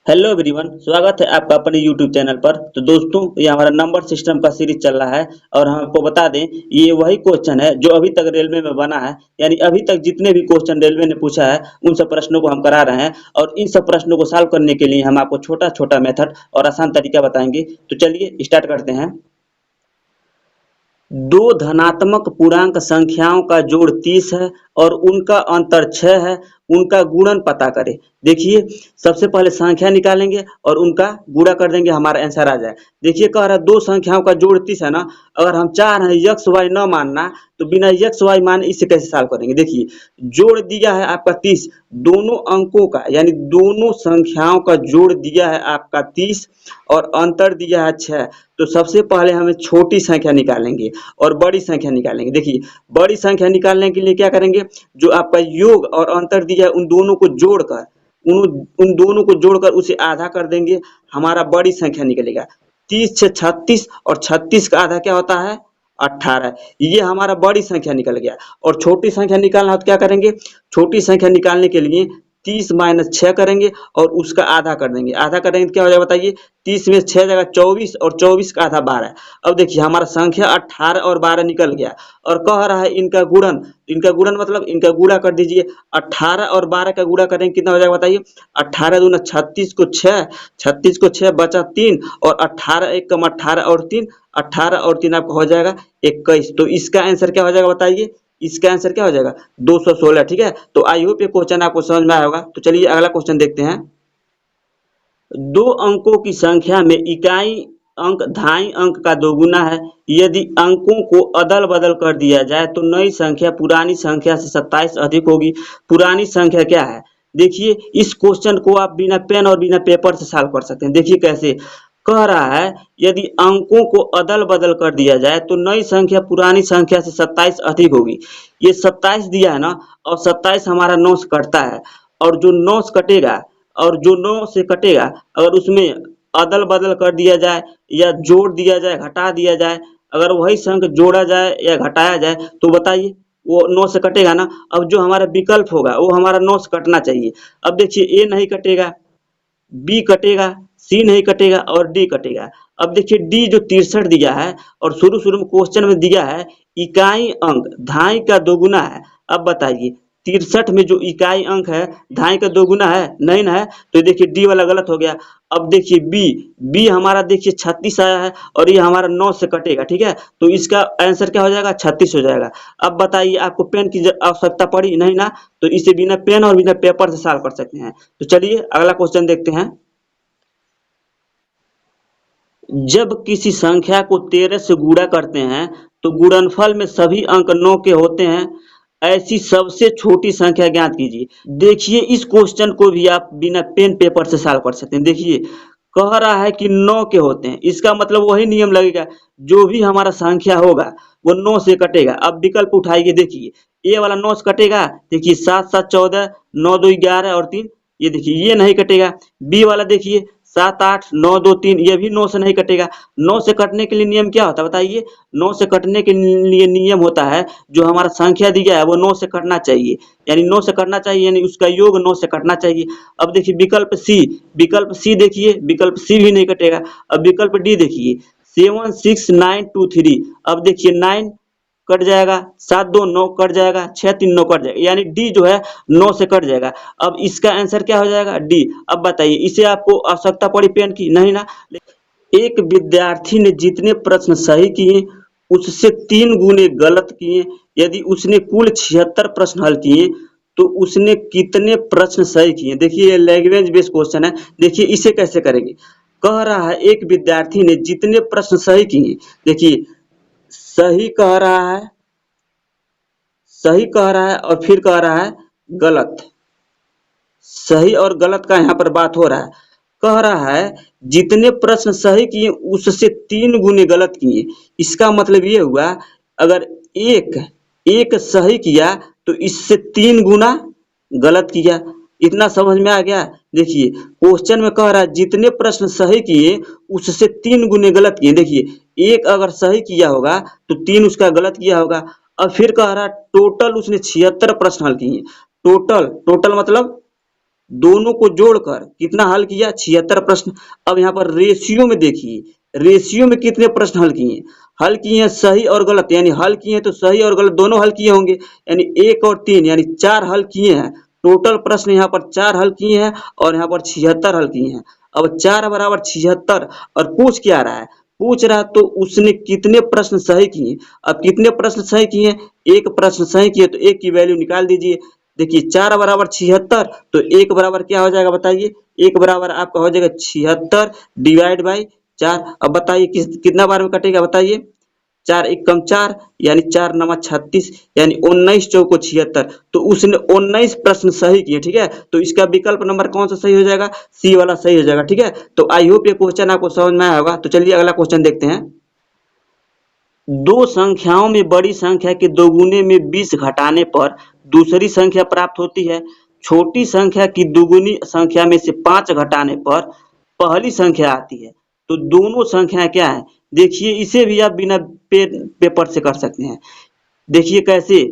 Hello everyone, स्वागत है आपका अपने यूट्यूब चैनल पर। तो दोस्तों, ये हमारा नंबर सिस्टम का सीरीज चल रहा है और हम आपको बता दें, ये वही क्वेश्चन है जो अभी तक रेलवे में बना है। यानी अभी तक जितने भी क्वेश्चन रेलवे ने पूछा है उन सब प्रश्नों को हम करा रहे हैं और इन सब प्रश्नों को सॉल्व करने के लिए हम आपको छोटा छोटा मेथड और आसान तरीका बताएंगे। तो चलिए स्टार्ट करते हैं। दो धनात्मक पूर्णांक संख्याओं का जोड़ 30 है और उनका अंतर 6 है। उनका गुणन पता करें। देखिए, सबसे पहले संख्या निकालेंगे और उनका गुणा कर देंगे, हमारा आंसर आ जाए। देखिए, कह रहा है दो संख्याओं का जोड़ 30 है ना। अगर हम चाह रहे हैं एक्स वाई न मानना, तो बिना एक्स वाई माने इसे कैसे सॉल्व करेंगे। देखिए, जोड़ दिया है आपका 30, दोनों अंकों का यानी दोनों संख्याओं का जोड़ दिया है आपका 30 और अंतर दिया है 6। तो सबसे पहले हमें छोटी संख्या निकालेंगे और बड़ी संख्या निकालेंगे। देखिए, बड़ी संख्या निकालने के लिए क्या करेंगे, जो आपका योग और अंतर दिया है उन दोनों को जोड़कर उन उन दोनों को जोड़कर उसे आधा कर देंगे, हमारा बड़ी संख्या निकलेगा। 30 से 36 और 36 का आधा क्या होता है, 18। ये हमारा बड़ी संख्या निकल गया। और छोटी संख्या निकालना हो तो क्या करेंगे, छोटी संख्या निकालने के लिए 30 माइनस 6 करेंगे और उसका आधा कर देंगे। आधा करेंगे तो क्या हो जाएगा बताइए, 30 में 6 जगह 24 और 24 का आधा 12। अब देखिए, हमारा संख्या 18 और 12 निकल गया और कह रहा है इनका गुणन। इनका गुणन मतलब इनका गुणा कर दीजिए। 18 और 12 का गुणा करेंगे कितना हो जाएगा बताइए, 18 दूना 36 को 6, 36 को 6 बचा 3 और 18 एक कम 18 और 3, 18 और 3 आपका हो जाएगा 21। तो इसका आंसर क्या हो जाएगा बताइए, इसका आंसर क्या हो जाएगा 216। ठीक है, तो आई होप ये क्वेश्चन आपको समझ में आया होगा। तो चलिए अगला क्वेश्चन देखते हैं। दो अंकों की संख्या में इकाई अंक ढाई अंक का दोगुना है। यदि अंकों को अदल बदल कर दिया जाए तो नई संख्या पुरानी संख्या से 27 अधिक होगी। पुरानी संख्या क्या है, देखिए इस क्वेश्चन को आप बिना पेन और बिना पेपर से सॉल्व कर सकते हैं। देखिए कैसे कह रहा है, यदि अंकों को अदल बदल कर दिया जाए तो नई संख्या पुरानी संख्या से 27 अधिक होगी। ये 27 दिया है ना, और 27 हमारा 9 से कटता है, और जो 9 से कटेगा और जो 9 से कटेगा अगर उसमें अदल बदल कर दिया जाए या जोड़ दिया जाए घटा दिया जाए, अगर वही संख्या जोड़ा जाए या घटाया जाए तो बताइए वो 9 से कटेगा ना। अब जो हमारा विकल्प होगा वो हमारा 9 से कटना चाहिए। अब देखिए, ए नहीं कटेगा, बी कटेगा, सी नहीं कटेगा और डी कटेगा। अब देखिए, डी जो 63 दिया है और शुरू शुरू में क्वेश्चन में दिया है इकाई अंक ढाई का दोगुना है। अब बताइए, 63 में जो इकाई अंक है ढाई का दोगुना है नहीं ना है, तो देखिए डी वाला गलत हो गया। अब देखिए बी, बी हमारा देखिए 36 आया है और ये हमारा 9 से कटेगा। ठीक है, तो इसका आंसर क्या हो जाएगा, 36 हो जाएगा। अब बताइए, आपको पेन की आवश्यकता पड़ी नहीं ना, तो इसे बिना पेन और बिना पेपर से सॉल्व कर सकते हैं। तो चलिए अगला क्वेश्चन देखते हैं। जब किसी संख्या को 13 से गुणा करते हैं तो गुणनफल में सभी अंक 9 के होते हैं। ऐसी सबसे छोटी संख्या ज्ञात कीजिए। देखिए, इस क्वेश्चन को भी आप बिना पेन पेपर से सॉल्व कर सकते हैं। देखिए, कह रहा है कि 9 के होते हैं, इसका मतलब वही नियम लगेगा, जो भी हमारा संख्या होगा वो 9 से कटेगा। अब विकल्प उठाइए, देखिए ए वाला 9 से कटेगा। देखिए 7 7 14, 9 2 11 और 3, ये देखिए ये नहीं कटेगा। बी वाला देखिए 7 8 9 2 3, ये भी 9 से नहीं कटेगा। 9 से कटने के लिए नियम क्या होता है बताइए, 9 से कटने के लिए नियम होता है, जो हमारा संख्या दिया है वो 9 से कटना चाहिए, यानी 9 से कटना चाहिए, यानी उसका योग 9 से कटना चाहिए। अब देखिए विकल्प सी, विकल्प सी देखिए, विकल्प सी भी नहीं कटेगा। अब विकल्प डी देखिए 7 6 9 2 3, अब देखिए 9 कट जाएगा, 7 2 9 कट जाएगा, 6 3 9 कट जाएगा, यानी डी जो है 9 से कट जाएगा। अब इसका आंसर क्या हो जाएगा, डी। अब बताइए, इसे आपको आवश्यकता पड़ी पेन की नहीं ना। एक विद्यार्थी ने जितने प्रश्न सही किए उससे 3 गुने गलत किए। यदि उसने कुल 76 प्रश्न हल किए तो उसने कितने प्रश्न सही किए। देखिए, ये लैंग्वेज बेस्ड क्वेश्चन है। देखिए इसे कैसे करेंगे, कह रहा है एक विद्यार्थी ने जितने प्रश्न सही किए। देखिए, सही कह रहा है, सही कह रहा है और फिर कह रहा है गलत। सही और गलत का यहाँ पर बात हो रहा है। कह रहा है जितने प्रश्न सही किए उससे 3 गुने गलत किए। इसका मतलब ये हुआ, अगर एक एक सही किया तो इससे 3 गुना गलत किया। इतना समझ में आ गया। देखिए, क्वेश्चन में कह रहा है जितने प्रश्न सही किए उससे 3 गुने गलत किए। देखिए, एक अगर सही किया होगा तो 3 उसका गलत किया होगा। अब फिर कह रहा है टोटल उसने 76 प्रश्न हल किए। टोटल, टोटल मतलब दोनों को जोड़कर कितना हल किया, 76 प्रश्न। अब यहाँ पर रेशियो में देखिए, रेशियो में कितने प्रश्न हल किए, हल किए हैं सही और गलत, यानी हल किए हैं तो सही और गलत दोनों हल किए होंगे, यानी 1 और 3 यानी 4 हल किए हैं। टोटल प्रश्न यहाँ पर 4 हल किए हैं और यहाँ पर 76 हल किए हैं। अब 4 बराबर 76 और पूछ क्या रहा है, पूछ रहा तो उसने कितने प्रश्न सही किए। अब कितने प्रश्न सही किए, एक प्रश्न सही किए तो एक की वैल्यू निकाल दीजिए। देखिए 4 बराबर 76 तो 1 बराबर क्या हो जाएगा बताइए, 1 बराबर आपका हो जाएगा 76 डिवाइड बाई 4। अब बताइए कितना बार में कटेगा बताइए, 4 एक कम 4 यानी 4 नमा 36 यानी 19 चौको 76। तो उसने 19 प्रश्न सही किए, ठीक है। तो इसका विकल्प नंबर कौन सा सही हो जाएगा, सी वाला सही हो जाएगा, ठीक है। तो आई होप ये क्वेश्चन आपको समझ में आया होगा। तो चलिए अगला क्वेश्चन देखते हैं। दो संख्याओं में बड़ी संख्या के दोगुने में 20 घटाने पर दूसरी संख्या प्राप्त होती है। छोटी संख्या की दुगुनी संख्या में से 5 घटाने पर पहली संख्या आती है। तो दोनों संख्या क्या है, देखिए इसे भी आप बिना पेन पेपर से कर सकते हैं। देखिए कैसे,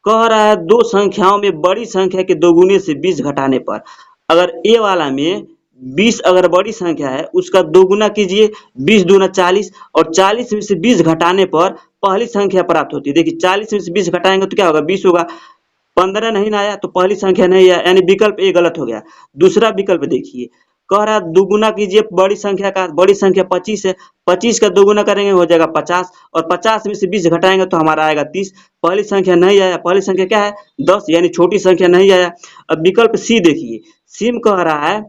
कह रहा है दो संख्याओं में बड़ी संख्या के दोगुने से 20 घटाने पर, अगर ए वाला में 20 अगर बड़ी संख्या है उसका दोगुना कीजिए, 20 दूना 40 और 40 में से 20 घटाने पर पहली संख्या प्राप्त होती है। देखिए 40 में से 20 घटाएंगे तो क्या होगा, 20 होगा। 15 नहीं ना आया तो पहली संख्या नहीं आया, यानी विकल्प ए गलत हो गया। दूसरा विकल्प देखिए, कह रहा है दुगुना कीजिए बड़ी संख्या का, बड़ी संख्या 25 है, 25 का दोगुना करेंगे हो जाएगा 50 और 50 में से 20 घटाएंगे तो हमारा आएगा 30। पहली संख्या नहीं आया, पहली संख्या क्या है 10 यानी छोटी संख्या नहीं आया। अब विकल्प सी देखिए, सी में कह रहा है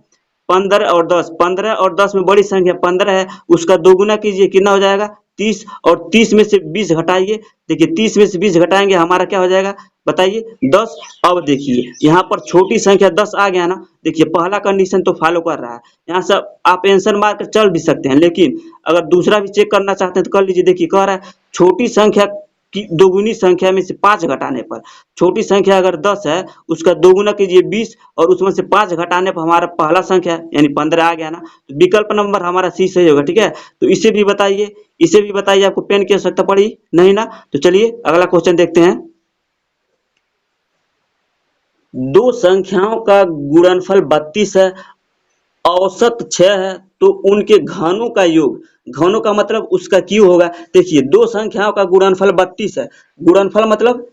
15 और 10, 15 और 10 में बड़ी संख्या 15 है, उसका दोगुना कीजिए कितना हो जाएगा 30 और 30 में से 20 घटाइए। देखिए 30 में से 20 घटाएंगे हमारा क्या हो जाएगा बताइए 10। अब देखिए यहाँ पर छोटी संख्या 10 आ गया ना, देखिए पहला कंडीशन तो फॉलो कर रहा है, यहाँ से आप आंसर मार कर चल भी सकते हैं, लेकिन अगर दूसरा भी चेक करना चाहते हैं तो कर लीजिए। देखिए कह रहा है छोटी संख्या की दोगुनी संख्या में से 5 घटाने पर, छोटी संख्या अगर 10 है उसका दोगुना कीजिए 20 और उसमें से 5 घटाने पर हमारा पहला संख्या यानी 15 आ गया ना, तो विकल्प नंबर हमारा सी सही होगा, ठीक है। तो इसे भी बताइए, इसे भी बताइए, आपको पेन की आवश्यकता पड़ी नहीं ना। तो चलिए अगला क्वेश्चन देखते हैं। दो संख्याओं का गुणनफल 32 है, औसत 6 है, तो उनके घनों का योग, घनों का मतलब उसका क्यों होगा। देखिए दो संख्याओं का गुणनफल 32 है, गुणनफल मतलब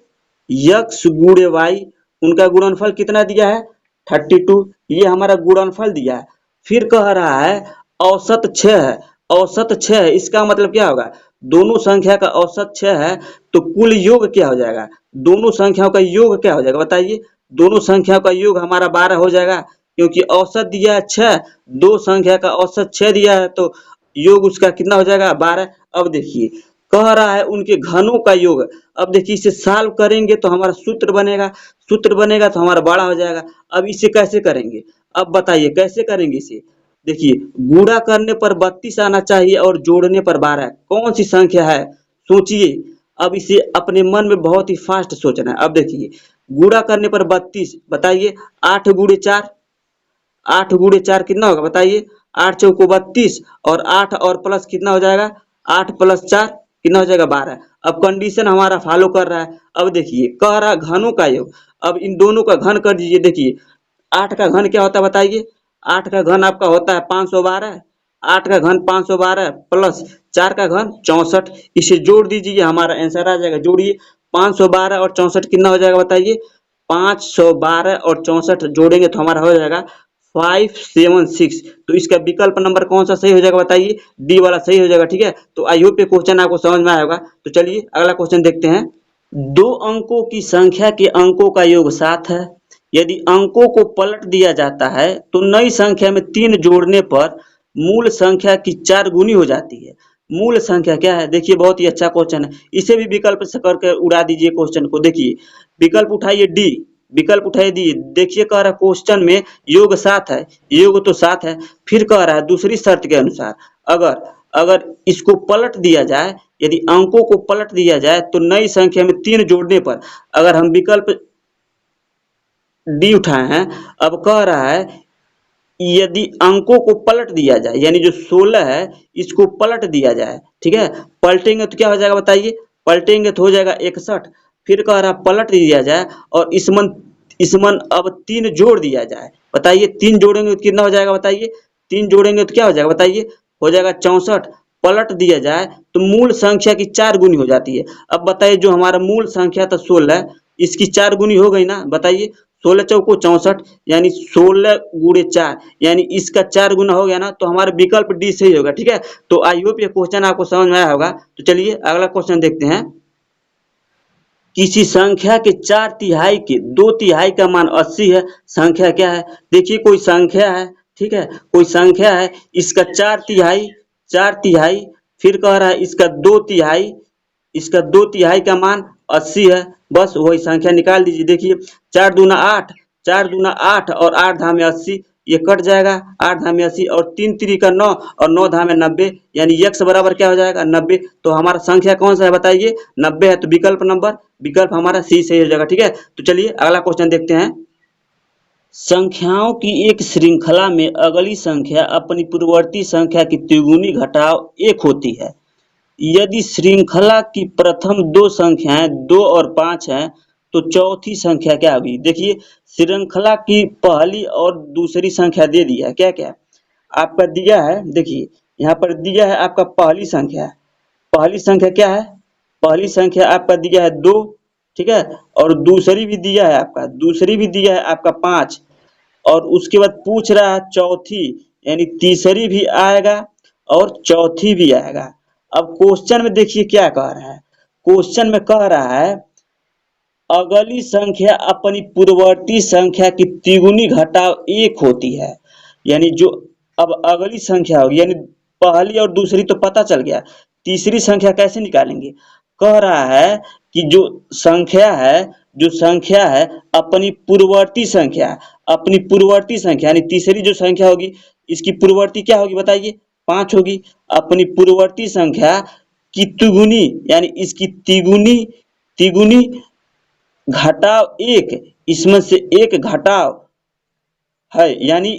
यक्स गुणे वाई, उनका गुणनफल कितना दिया है 32, ये हमारा गुणनफल दिया है। फिर कह रहा है औसत 6 है, औसत 6 है, इसका मतलब क्या होगा, दोनों संख्या का औसत 6 है तो कुल योग क्या हो जाएगा, दोनों संख्याओं का योग क्या हो जाएगा बताइए। दोनों संख्याओं का योग हमारा 12 हो जाएगा, क्योंकि औसत दिया है 6, दो संख्या का औसत 6 दिया है तो योग उसका कितना हो जाएगा 12। अब देखिए कह रहा है उनके घनों का योग। अब देखिए इसे सॉल्व करेंगे तो हमारा सूत्र बनेगा, सूत्र बनेगा तो हमारा बड़ा हो जाएगा। अब इसे कैसे करेंगे, अब बताइए कैसे करेंगे इसे। देखिए गुणा करने पर 32 आना चाहिए और जोड़ने पर 12, कौन सी संख्या है सोचिए। अब इसे अपने मन में बहुत ही फास्ट सोचना है। अब देखिए गुणा करने पर 32, बताइए 8 गुणे 4, 8 गुणे 4 कितना होगा बताइए, 8 चौको 32 और 8 और प्लस कितना हो जाएगा 8 प्लस 4 कितना हो जाएगा 12। अब कंडीशन हमारा फॉलो कर रहा है। अब देखिए कह रहा है घनों का योग, अब इन दोनों का घन कर दीजिए। देखिए 8 का घन क्या होता है बताइए, 8 का घन आपका होता है 512, 8 का घन 512 प्लस 4 का घन 64, इसे जोड़ दीजिए हमारा आंसर आ जाएगा। जोड़िए 512 और 64 कितना हो जाएगा बताइए, 512 और 64 जोड़ेंगे तो हमारा हो जाएगा 576। तो इसका विकल्प नंबर कौन सा सही हो जाएगा बताइए, डी वाला सही हो जाएगा, ठीक है। तो आई होप ये क्वेश्चन आपको समझ में आया होगा। तो चलिए अगला क्वेश्चन देखते हैं। दो अंकों की संख्या के अंकों का योग 7 है, यदि अंकों को पलट दिया जाता है तो नई संख्या में 3 जोड़ने पर मूल संख्या की 4 गुनी हो जाती है। मूल संख्या क्या है, देखिए बहुत ही अच्छा क्वेश्चन है, इसे भी विकल्प से करके उड़ा दीजिए क्वेश्चन को। देखिए विकल्प उठाइए डी, विकल्प उठाइए दी। देखिए कह रहा है क्वेश्चन में योग 7 है, योग तो 7 है। फिर कह रहा है दूसरी शर्त के अनुसार अगर अगर इसको पलट दिया जाए, यदि अंकों को पलट दिया जाए तो नई संख्या में 3 जोड़ने पर, अगर हम विकल्प डी उठाए हैं, अब कह रहा है यदि अंकों को पलट दिया जाए, यानी जो 16 है इसको पलट दिया जाए, ठीक है, पलटेंगे तो क्या हो जाएगा बताइए, पलटेंगे तो हो जाएगा 61। फिर कह रहा है पलट दिया जाए और इसमें अब 3 जोड़ दिया जाए, बताइए 3 जोड़ेंगे तो कितना हो जाएगा बताइए, 3 जोड़ेंगे तो क्या हो जाएगा बताइए, हो जाएगा 64। पलट दिया जाए तो मूल संख्या की 4 गुनी हो जाती है। अब बताइए जो हमारा मूल संख्या था 16, इसकी 4 गुनी हो गई ना, बताइए 16 चौको 64, यानी 16 गुणे 4, यानी इसका 4 गुना हो गया ना, तो हमारा विकल्प डी सही होगा। ठीक है, तो आई होप ये क्वेश्चन आपको समझ में आया होगा। तो चलिए अगला क्वेश्चन देखते हैं। किसी संख्या के 4/3 के 2/3 का मान 80 है, संख्या क्या है? देखिए कोई संख्या है, ठीक है, कोई संख्या है, इसका 4/3, 4/3, फिर कह रहा है इसका 2/3, इसका 2/3 का मान 80 है। बस वही संख्या निकाल दीजिए। देखिए 4 दूना 8, 4 दूना 8 और 8 धामे 80, ये कट जाएगा, 8 धामे 80 और 3 3 9 और 9 धामे 90, यानी x बराबर क्या हो जाएगा 90। तो हमारा संख्या कौन सा है बताइए, 90 है, तो विकल्प हमारा सी सही हो जाएगा। ठीक है, तो चलिए अगला क्वेश्चन देखते हैं। संख्याओं की एक श्रृंखला में अगली संख्या अपनी पूर्ववर्ती संख्या की तिगुनी घटाव 1 होती है। यदि श्रृंखला की प्रथम 2 संख्याएं 2 और 5 हैं, तो चौथी संख्या क्या होगी? देखिए श्रृंखला की पहली और दूसरी संख्या दे दिया है, क्या क्या आपका दिया है, देखिए यहाँ पर दिया है आपका पहली संख्या, पहली संख्या क्या है, पहली संख्या आपका दिया है 2, ठीक है, और दूसरी भी दिया है आपका, दूसरी भी दिया है आपका 5, और उसके बाद पूछ रहा है चौथी, यानी तीसरी भी आएगा और चौथी भी आएगा। अब क्वेश्चन में देखिए क्या कह रहा है, क्वेश्चन में कह रहा है अगली संख्या अपनी पूर्ववर्ती संख्या की तिगुनी घटाव 1 होती है। यानी जो अब अगली संख्या होगी, यानी पहली और दूसरी तो पता चल गया, तीसरी संख्या कैसे निकालेंगे? कह रहा है कि जो संख्या है अपनी पूर्ववर्ती संख्या, यानी तीसरी जो संख्या होगी इसकी पूर्ववर्ती क्या होगी बताइए, 5 होगी। अपनी पूर्ववर्ती संख्या की तिगुनी, यानी इसकी तिगुनी, तिगुनी घटाव 1, इसमें से 1 घटाव है, यानी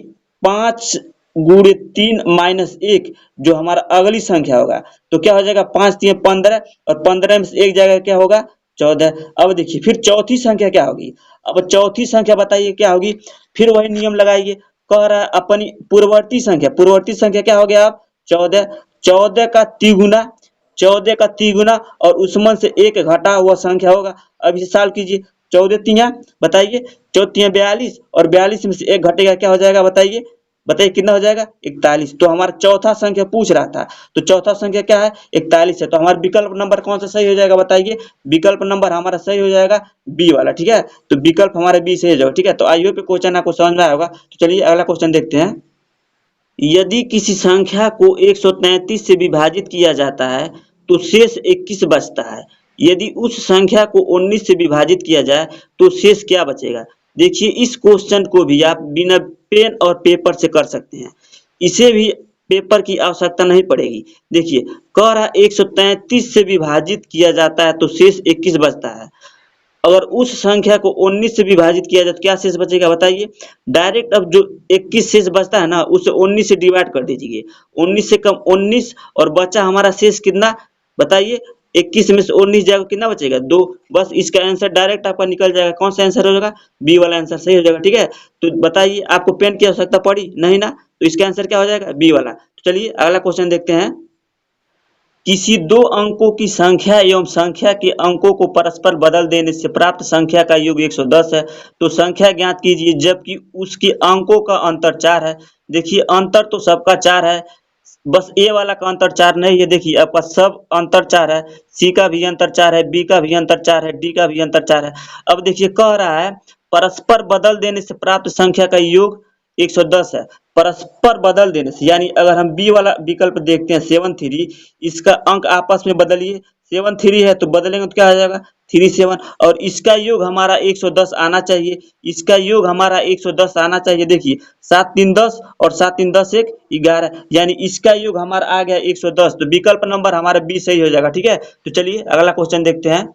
5 गुणे 3 माइनस 1 जो हमारा अगली संख्या होगा, तो क्या हो जाएगा 5 3 15 और 15 में से 1 जाएगा क्या होगा 14। अब देखिए फिर चौथी संख्या क्या होगी, अब चौथी संख्या बताइए क्या होगी, फिर वही नियम लगाइए। कह रहा है अपनी पूर्ववर्ती संख्या क्या हो गया आप 14, 14 का तिगुना, 14 का तिगुना और उसमें से 1 घटा हुआ संख्या होगा। अब इसे सॉल्व कीजिए, 14 तिया बताइए, 14 तिया 42 और 42 में से 1 घटेगा क्या हो जाएगा बताइए, बताइए कितना हो जाएगा 41। तो हमारा चौथा संख्या पूछ रहा था, तो चौथा संख्या क्या है 41 है, तो हमारा विकल्प नंबर कौन सा सही हो जाएगा बताइए, विकल्प नंबर हमारा सही हो जाएगा बी वाला। ठीक है, तो विकल्प हमारा बी सही हो जाएगा। ठीक है, तो आई होप क्वेश्चन आपको समझ में आया होगा। तो चलिए अगला क्वेश्चन देखते हैं। यदि किसी संख्या को 133 से विभाजित किया जाता है तो शेष 21 बचता है। यदि उस संख्या को 19 से विभाजित किया जाए तो शेष क्या बचेगा? देखिए इस क्वेश्चन को भी आप बिना पेन और पेपर से कर सकते हैं, इसे भी पेपर की आवश्यकता नहीं पड़ेगी। देखिए कह रहा 133 से विभाजित किया जाता है तो शेष 21 बचता है। अगर उस संख्या को 19 से विभाजित किया जाए तो क्या शेष बचेगा बताइए? डायरेक्ट अब जो 21 शेष बचता है ना उसे 19 से डिवाइड कर दीजिए, 19 से कम 19 और बचा हमारा शेष कितना बताइए, 21 में से 19 जाएगा कितना बचेगा 2। बस इसका आंसर डायरेक्ट आपका निकल जाएगा, कौन सा आंसर हो जाएगा बी वाला आंसर सही हो जाएगा। ठीक है, तो बताइए आपको पेन की आवश्यकता पड़ी नहीं ना, तो इसका आंसर क्या हो जाएगा बी वाला। तो चलिए अगला क्वेश्चन देखते हैं। किसी 2 अंकों की संख्या एवं संख्या के अंकों को परस्पर बदल देने से प्राप्त संख्या का योग 110 है, तो संख्या ज्ञात कीजिए जबकि उसके अंकों का अंतर 4 है। देखिए अंतर तो सबका 4 है, बस ए वाला का अंतर 4 नहीं है। देखिए आपका सब अंतर 4 है, सी का भी अंतर 4 है, बी का भी अंतर 4 है, डी का भी अंतर 4 है। अब देखिए कह रहा है परस्पर बदल देने से प्राप्त संख्या का योग 110 है। परस्पर बदल देने से, यानी अगर हम बी वाला विकल्प देखते हैं 7 3, इसका अंक आपस में बदलिए, 7 3 है तो बदलेंगे तो क्या हो जाएगा 3 7, और इसका योग हमारा 110 आना चाहिए, इसका योग हमारा 110 आना चाहिए। देखिए 7 3 10 और 7 3 10 1 11, यानी इसका योग हमारा आ गया 110, तो विकल्प नंबर हमारा बी सही हो जाएगा। ठीक है, तो चलिए अगला क्वेश्चन देखते हैं।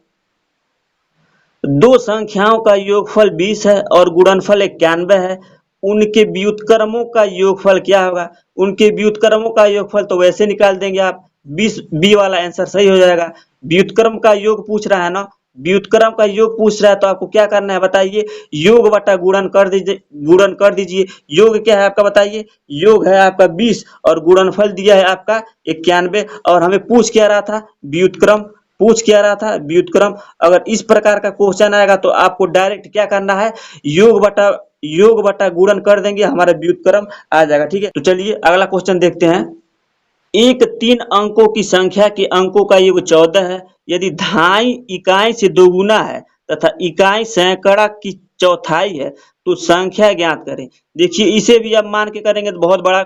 2 संख्याओं का योगफल 20 है और गुणनफल 91 है, उनके व्युत्क्रमों का योगफल क्या होगा? उनके व्युत्क्रमों का योगफल तो वैसे निकाल देंगे आप, 20 बी वाला आंसर सही हो जाएगा। व्युत्क्रम का योग पूछ रहा है ना, व्युत्क्रम का योग पूछ रहा है तो आपको क्या करना है बताइए, योग बटा गुणन कर दीजिए, गुणन कर दीजिए। योग क्या है आपका बताइए, योग है आपका 20 और गुणनफल दिया है आपका 91 और हमें पूछ क्या रहा था, व्युत्क्रम पूछ क्या रहा था, व्युत्क्रम। अगर इस प्रकार का क्वेश्चन आएगा तो आपको डायरेक्ट क्या करना है, योग बटा गुणन कर देंगे, हमारा व्युत्क्रम आ जाएगा। ठीक है, तो चलिए अगला क्वेश्चन देखते हैं। एक 3 अंकों की संख्या के अंकों का योग 14 है। यदि धाई इकाई से दोगुना है तथा इकाई सैकड़ा की चौथाई है तो संख्या ज्ञात करें। देखिए इसे भी आप मान के करेंगे तो बहुत बड़ा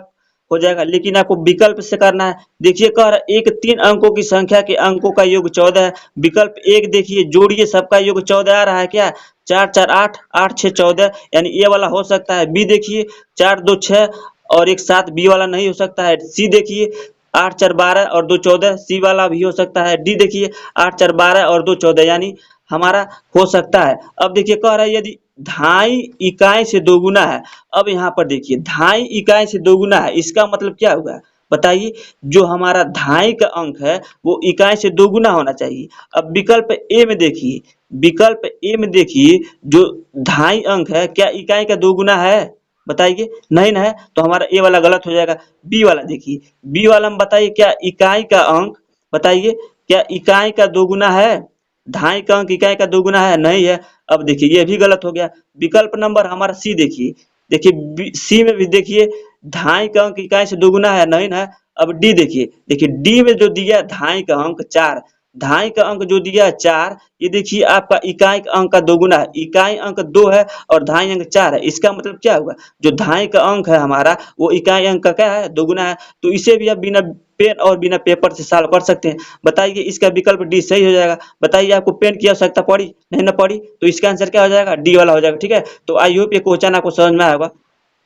हो जाएगा, लेकिन आपको विकल्प से करना है। देखिए कह रहा है एक 3 अंकों की संख्या के अंकों का योग 14 है। विकल्प एक देखिए, जोड़िए, सबका योग 14 आ रहा है क्या, 4 4 8, 8 6 14, यानी ये वाला हो सकता है। बी देखिए 4 2 6 और एक 7, बी वाला नहीं हो सकता है। सी देखिए 8 4 12 और 2 14, सी वाला भी हो सकता है। डी देखिए 8 4 12 और 2 14, यानी हमारा हो सकता है। अब देखिए कह रहा है यदि धाई इकाई से दोगुना है। अब यहाँ पर देखिए धाई इकाई से दोगुना है, इसका मतलब क्या हुआ बताइए, जो हमारा धाई का अंक है वो इकाई से दोगुना होना चाहिए। अब विकल्प ए में देखिए, विकल्प ए में देखिए जो धाई अंक है क्या इकाई का दोगुना है बताइए, नहीं ना है, तो हमारा ए वाला गलत हो जाएगा। बी वाला देखिए, बी वाला में बताइए क्या इकाई का अंक, बताइए क्या इकाई का दोगुना है, ढाई का अंक इकाई का दोगुना है, नहीं है। अब देखिए ये भी गलत हो गया। विकल्प नंबर हमारा सी देखिए, देखिए सी में भी देखिए ढाई का अंक इकाई से दोगुना है, नहीं ना। अब डी देखिए, देखिए डी में जो दिया ढाई का अंक 4, ढाई का अंक जो दिया है 4, ये देखिए आपका इकाई अंक का दोगुना है, इकाई अंक 2 है और ढाई अंक 4 है। इसका मतलब क्या हुआ, जो ढाई का अंक है हमारा वो इकाई अंक का क्या है, दोगुना है। तो इसे भी आप बिना पेन और बिना पेपर से सॉल्व कर सकते हैं। बताइए इसका विकल्प डी सही हो जाएगा। बताइए आपको पेन की आवश्यकता पड़ी, नहीं ना पड़ी, तो इसका आंसर क्या हो जाएगा, डी वाला हो जाएगा। ठीक है, तो आई होप ये क्वेश्चन आपको समझ में आया होगा।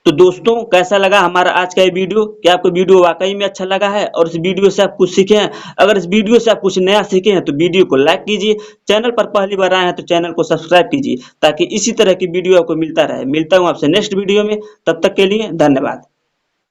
तो दोस्तों कैसा लगा हमारा आज का ये वीडियो, क्या आपको वीडियो वाकई में अच्छा लगा है और इस वीडियो से आप कुछ सीखे हैं? अगर इस वीडियो से आप कुछ नया सीखे हैं तो वीडियो को लाइक कीजिए, चैनल पर पहली बार आए हैं तो चैनल को सब्सक्राइब कीजिए ताकि इसी तरह की वीडियो आपको मिलता रहे। मिलता हूँ आपसे नेक्स्ट वीडियो में, तब तक के लिए धन्यवाद।